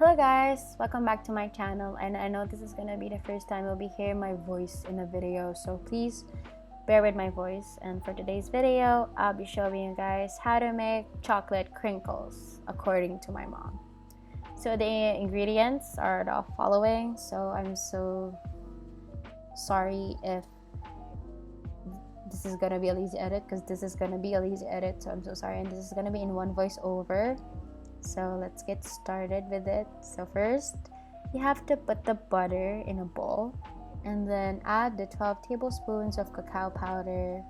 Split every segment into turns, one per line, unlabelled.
Hello guys, welcome back to my channel, and I know this is gonna be the first time you'll be hearing my voice in a video, so please bear with my voice. And for today's video, I'll be showing you guys how to make chocolate crinkles according to my mom. So the ingredients are the following, so I'm so sorry if this is gonna be a lazy edit, because this is gonna be a lazy edit, so I'm so sorry, and this is gonna be in one voiceover. So let's get started with it. So first, you have to put the butter in a bowl and then add the 12 tablespoons of cacao powder.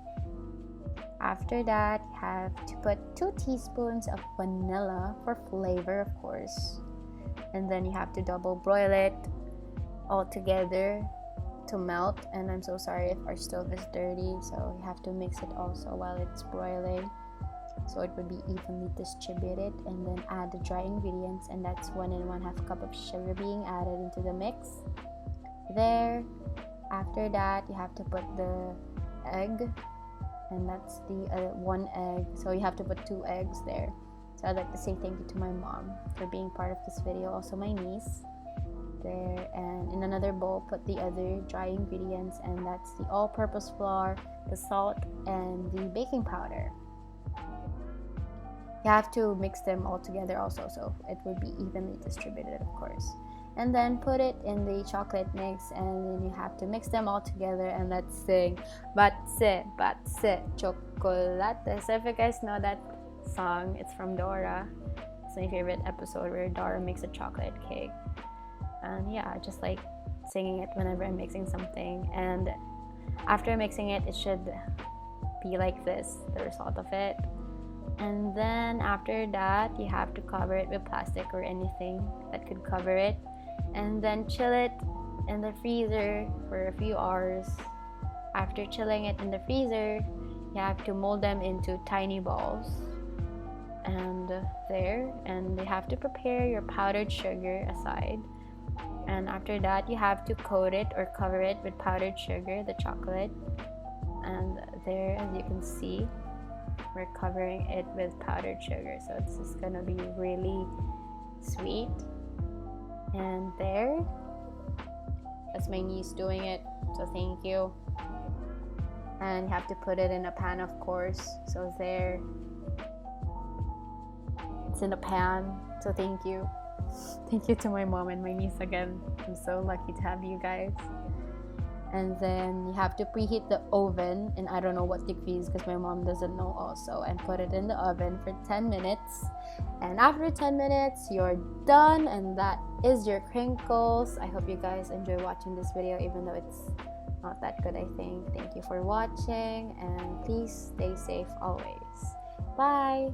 After that, you have to put 2 teaspoons of vanilla for flavor, of course. And then you have to double broil it all together to melt. And I'm so sorry if our stove is dirty, so you have to mix it also while it's broiling, so it would be evenly distributed. And then add the dry ingredients, and that's 1 1/2 cup of sugar being added into the mix there. After that, you have to put the egg, and that's the 1 egg, so you have to put 2 eggs there. So I'd like to say thank you to my mom for being part of this video, also my niece there. And in another bowl, put the other dry ingredients, and that's the all-purpose flour, the salt, and the baking powder. You have to mix them all together also, so it will be evenly distributed, of course. And then put it in the chocolate mix, and then you have to mix them all together. And let's sing Batse Batse Chocolate. So if you guys know that song, it's from Dora. It's my favorite episode where Dora makes a chocolate cake. And yeah, I just like singing it whenever I'm mixing something. And after mixing it, it should be like this, the result of it. And then after that, you have to cover it with plastic or anything that could cover it, and then chill it in the freezer for a few hours. After chilling it in the freezer, you have to mold them into tiny balls, and you have to prepare your powdered sugar aside. And after that, you have to coat it or cover it with powdered sugar, the chocolate. And there, as you can see, we're covering it with powdered sugar, so it's just gonna be really sweet. And there, that's my niece doing it, so thank you. And you have to put it in a pan, of course, so there, it's in a pan, so thank you. Thank you to my mom and my niece again. I'm so lucky to have you guys. And then you have to preheat the oven, and I don't know what degrees because my mom doesn't know also, and put it in the oven for 10 minutes. And after 10 minutes, you're done, and that is your crinkles. I hope you guys enjoy watching this video, even though it's not that good, I think. Thank you for watching, and please stay safe always. Bye!